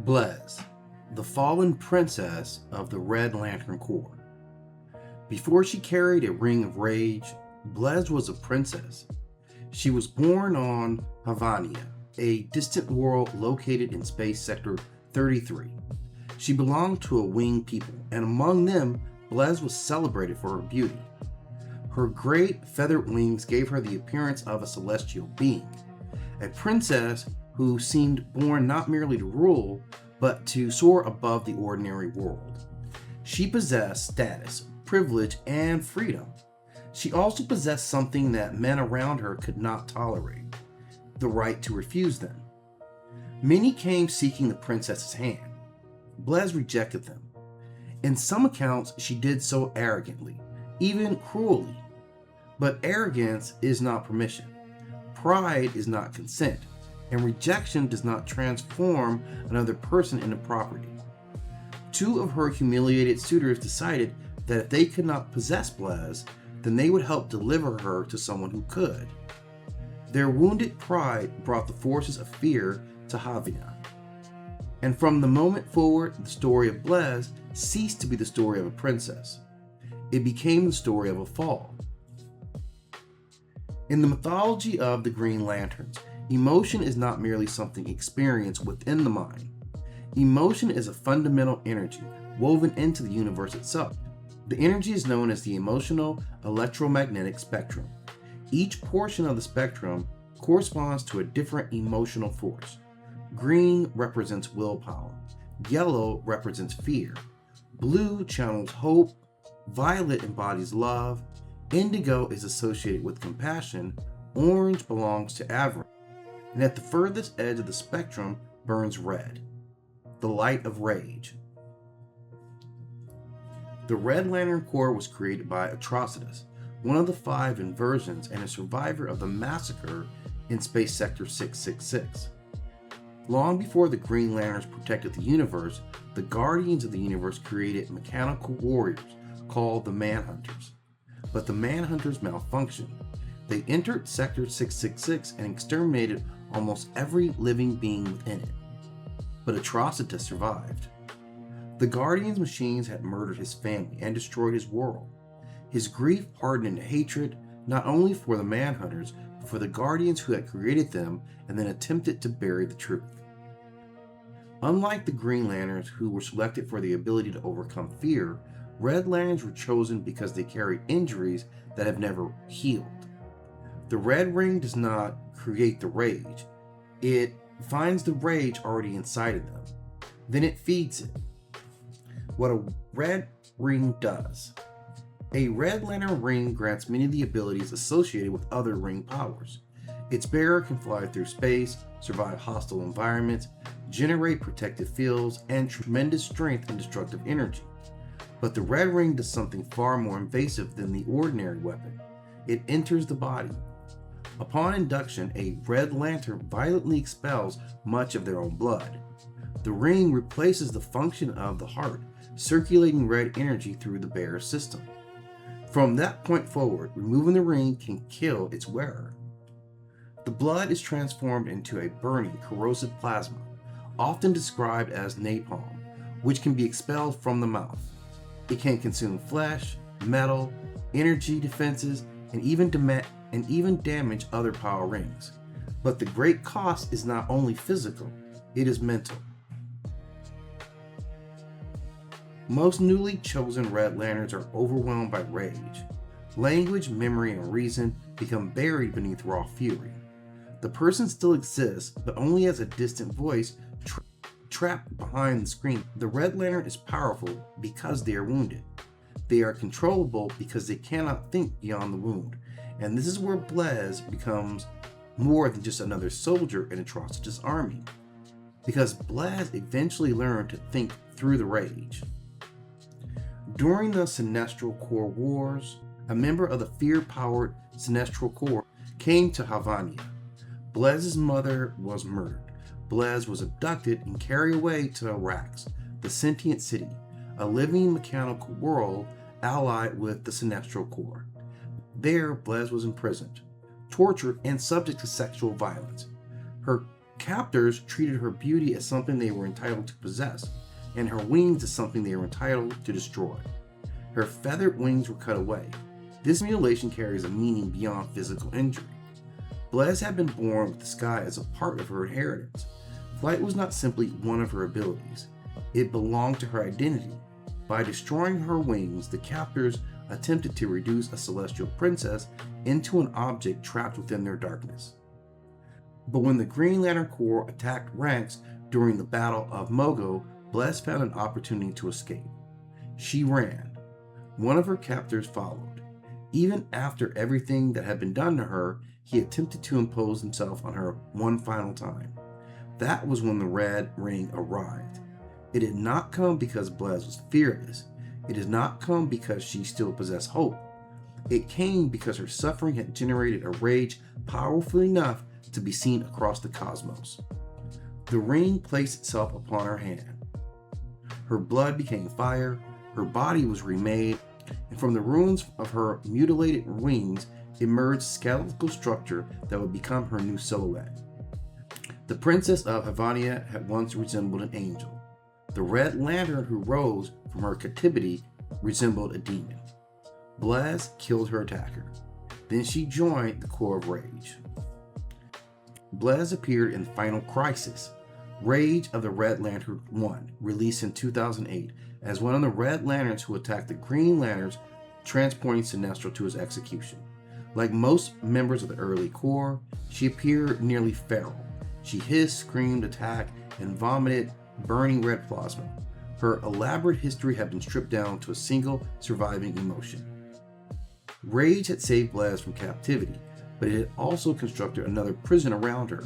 Bleez, the fallen princess of the Red Lantern Corps. Before she carried a ring of rage, Bleez was a princess. She was born on Havania, a distant world located in Space Sector 33. She belonged to a winged people, and among them, Bleez was celebrated for her beauty. Her great feathered wings gave her the appearance of a celestial being, a princess who seemed born not merely to rule, but to soar above the ordinary world. She possessed status, privilege, and freedom. She also possessed something that men around her could not tolerate: the right to refuse them. Many came seeking the princess's hand. Bleez rejected them. In some accounts, she did so arrogantly, even cruelly. But arrogance is not permission. Pride is not consent, and rejection does not transform another person into property. Two of her humiliated suitors decided that if they could not possess Bleez, then they would help deliver her to someone who could. Their wounded pride brought the forces of fear to Havania. And from the moment forward, the story of Bleez ceased to be the story of a princess. It became the story of a fall. In the mythology of the Green Lanterns, emotion is not merely something experienced within the mind. Emotion is a fundamental energy woven into the universe itself. The energy is known as the emotional electromagnetic spectrum. Each portion of the spectrum corresponds to a different emotional force. Green represents willpower. Yellow represents fear. Blue channels hope. Violet embodies love. Indigo is associated with compassion. Orange belongs to avarice. And at the furthest edge of the spectrum burns red, the light of rage. The Red Lantern Corps was created by Atrocitus, one of the 5 inversions and a survivor of the massacre in Space Sector 666. Long before the Green Lanterns protected the universe, the Guardians of the Universe created mechanical warriors called the Manhunters. But the Manhunters malfunctioned. They entered Sector 666 and exterminated almost every living being within it. But Atrocitus survived. The Guardian's machines had murdered his family and destroyed his world. His grief hardened into hatred, not only for the Manhunters, but for the Guardians who had created them and then attempted to bury the truth. Unlike the Green Lanterns, who were selected for the ability to overcome fear, Red Lanterns were chosen because they carried injuries that have never healed. The Red Ring does not create the rage. It finds the rage already inside of them. Then it feeds it. What a Red Ring does. A Red Lantern ring grants many of the abilities associated with other ring powers. Its bearer can fly through space, survive hostile environments, generate protective fields, and tremendous strength and destructive energy. But the Red Ring does something far more invasive than the ordinary weapon. It enters the body. Upon induction, a Red Lantern violently expels much of their own blood. The ring replaces the function of the heart, circulating red energy through the bearer's system. From that point forward, removing the ring can kill its wearer. The blood is transformed into a burning, corrosive plasma, often described as napalm, which can be expelled from the mouth. It can consume flesh, metal, energy defenses, and even damage other power rings. But the great cost is not only physical, it is mental. Most newly chosen Red Lanterns are overwhelmed by rage. Language, memory, and reason become buried beneath raw fury. The person still exists, but only as a distant voice trapped behind the screen. The Red Lantern is powerful because they are wounded. They are controllable because they cannot think beyond the wound. And this is where Bleez becomes more than just another soldier in Atrocitus' army. Because Bleez eventually learned to think through the rage. During the Sinestro Corps Wars, a member of the fear-powered Sinestro Corps came to Havania. Bleez's mother was murdered. Bleez was abducted and carried away to Arax, the sentient city, a living mechanical world allied with the Sinestro Corps. There, Bleez was imprisoned, tortured, and subject to sexual violence. Her captors treated her beauty as something they were entitled to possess, and her wings as something they were entitled to destroy. Her feathered wings were cut away. This mutilation carries a meaning beyond physical injury. Bleez had been born with the sky as a part of her inheritance. Flight was not simply one of her abilities, it belonged to her identity. By destroying her wings, the captors attempted to reduce a celestial princess into an object trapped within their darkness. But when the Green Lantern Corps attacked ranks during the Battle of Mogo, Bleez found an opportunity to escape. She ran. One of her captors followed. Even after everything that had been done to her, he attempted to impose himself on her one final time. That was when the Red Ring arrived. It did not come because Bleez was fearless. It did not come because she still possessed hope. It came because her suffering had generated a rage powerful enough to be seen across the cosmos. The ring placed itself upon her hand. Her blood became fire, her body was remade, and from the ruins of her mutilated wings emerged skeletal structure that would become her new silhouette. The princess of Havania had once resembled an angel. The Red Lantern who rose from her captivity resembled a demon. Bleez killed her attacker. Then she joined the Corps of Rage. Bleez appeared in Final Crisis, Rage of the Red Lantern 1, released in 2008, as one of the Red Lanterns who attacked the Green Lanterns, transporting Sinestro to his execution. Like most members of the early Corps, she appeared nearly feral. She hissed, screamed, attacked, and vomited burning red plasma. Her elaborate history had been stripped down to a single surviving emotion. Rage had saved Bleez from captivity, but it had also constructed another prison around her.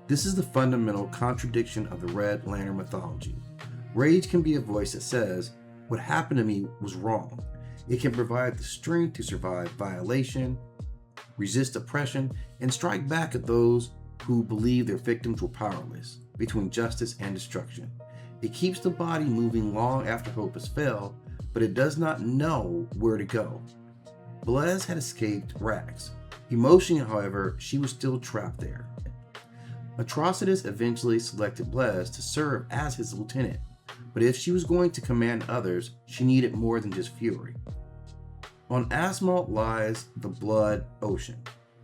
This is the fundamental contradiction of the Red Lantern mythology. Rage can be a voice that says, "What happened to me was wrong." It can provide the strength to survive violation, resist oppression, and strike back at those who believe their victims were powerless between justice and destruction. It keeps the body moving long after hope has failed, but it does not know where to go. Bleez had escaped Rax. Emotionally, however, she was still trapped there. Atrocitus eventually selected Bleez to serve as his lieutenant, but if she was going to command others, she needed more than just fury. On Asmalt lies the Blood Ocean,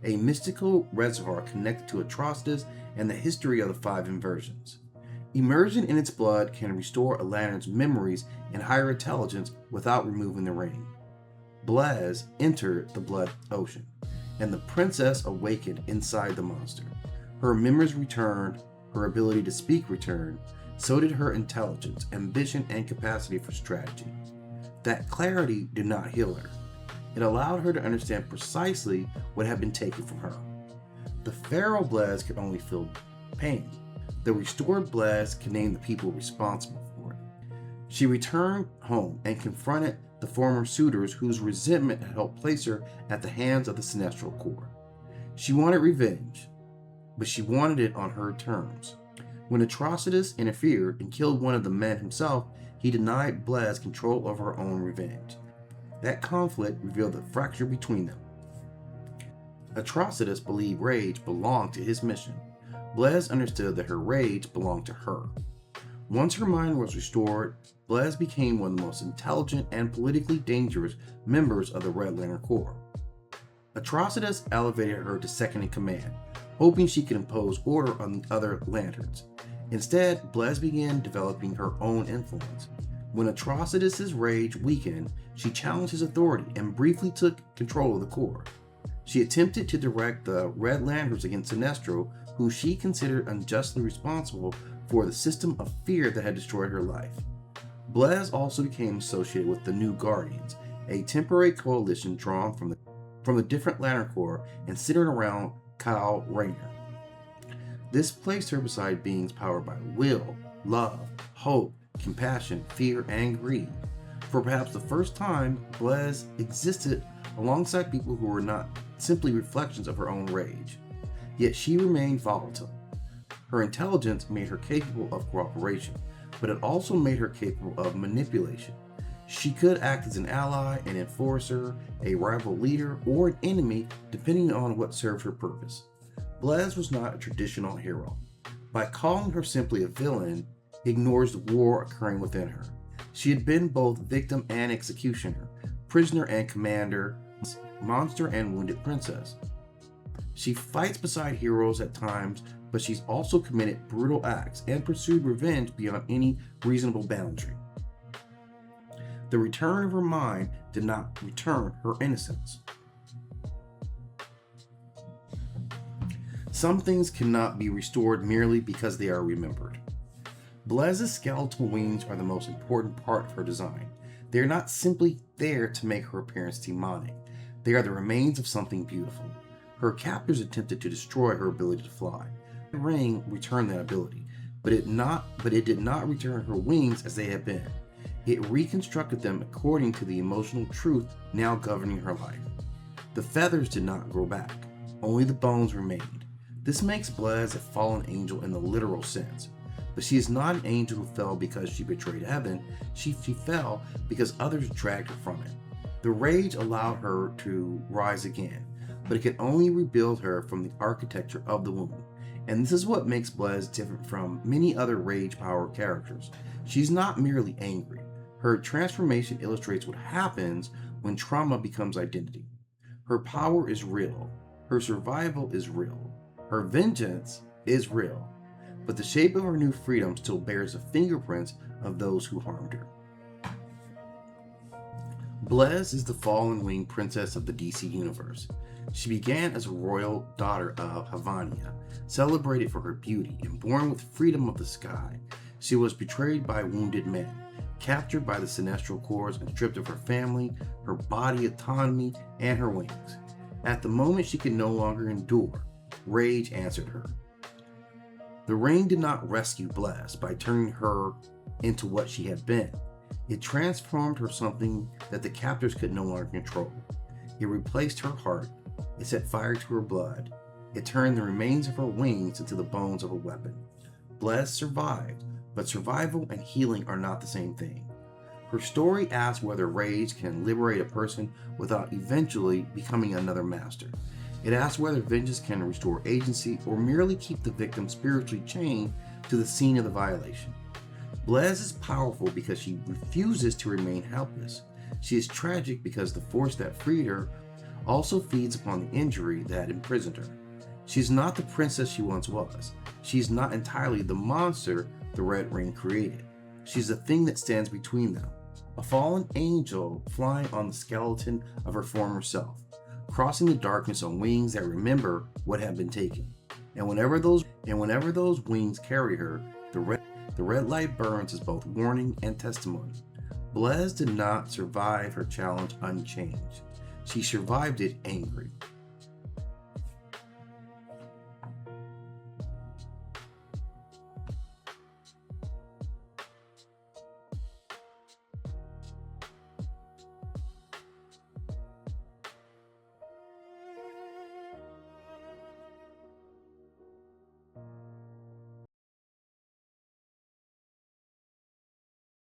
a mystical reservoir connected to Atrocitus and the history of the 5 inversions. Immersion in its blood can restore a lantern's memories and higher intelligence without removing the ring. Bleez entered the Blood Ocean, and the princess awakened inside the monster. Her memories returned, her ability to speak returned, so did her intelligence, ambition, and capacity for strategy. That clarity did not heal her. It allowed her to understand precisely what had been taken from her. The feral Bleez could only feel pain. The restored Bleez could name the people responsible for it. She returned home and confronted the former suitors whose resentment had helped place her at the hands of the Sinestro Corps. She wanted revenge, but she wanted it on her terms. When Atrocitus interfered and killed one of the men himself, he denied Bleez control over her own revenge. That conflict revealed the fracture between them. Atrocitus believed rage belonged to his mission. Bleez understood that her rage belonged to her. Once her mind was restored, Bleez became one of the most intelligent and politically dangerous members of the Red Lantern Corps. Atrocitus elevated her to second in command, hoping she could impose order on the other lanterns. Instead, Bleez began developing her own influence. When Atrocitus' rage weakened, she challenged his authority and briefly took control of the Corps. She attempted to direct the Red Lanterns against Sinestro, who she considered unjustly responsible for the system of fear that had destroyed her life. Bleez also became associated with the New Guardians, a temporary coalition drawn from the different Lantern Corps and centered around Kyle Rayner. This placed her beside beings powered by will, love, hope, compassion, fear, and greed. For perhaps the first time, Bleez existed alongside people who were not simply reflections of her own rage. Yet she remained volatile. Her intelligence made her capable of cooperation, but it also made her capable of manipulation. She could act as an ally, an enforcer, a rival leader, or an enemy, depending on what served her purpose. Bleez was not a traditional hero. By calling her simply a villain, ignores the war occurring within her. She had been both victim and executioner, prisoner and commander, monster and wounded princess. She fights beside heroes at times, but she's also committed brutal acts and pursued revenge beyond any reasonable boundary. The return of her mind did not return her innocence. Some things cannot be restored merely because they are remembered. Bleez's skeletal wings are the most important part of her design. They are not simply there to make her appearance demonic. They are the remains of something beautiful. Her captors attempted to destroy her ability to fly. The ring returned that ability, but it did not return her wings as they had been. It reconstructed them according to the emotional truth now governing her life. The feathers did not grow back, only the bones remained. This makes Bleez a fallen angel in the literal sense. But she is not an angel who fell because she betrayed heaven. She fell because others dragged her from it. The rage allowed her to rise again, but it could only rebuild her from the architecture of the wound. And this is what makes Bleez different from many other rage power characters. She's not merely angry. Her transformation illustrates what happens when trauma becomes identity. Her power is real. Her survival is real. Her vengeance is real. But the shape of her new freedom still bears the fingerprints of those who harmed her. Bleez is the fallen winged princess of the DC universe. She began as a royal daughter of Havania, celebrated for her beauty and born with freedom of the sky. She was betrayed by wounded men, captured by the Sinestro Corps and stripped of her family, her body autonomy, and her wings. At the moment she could no longer endure, rage answered her. The ring did not rescue Bleez by turning her into what she had been. It transformed her something that the captors could no longer control. It replaced her heart. It set fire to her blood. It turned the remains of her wings into the bones of a weapon. Bleez survived, but survival and healing are not the same thing. Her story asks whether rage can liberate a person without eventually becoming another master. It asks whether vengeance can restore agency or merely keep the victim spiritually chained to the scene of the violation. Bleez is powerful because she refuses to remain helpless. She is tragic because the force that freed her also feeds upon the injury that imprisoned her. She is not the princess she once was. She is not entirely the monster the Red Ring created. She is the thing that stands between them, a fallen angel flying on the skeleton of her former self, crossing the darkness on wings that remember what had been taken. And whenever those wings carry her, the red light burns as both warning and testimony. Bleez did not survive her challenge unchanged. She survived it angry.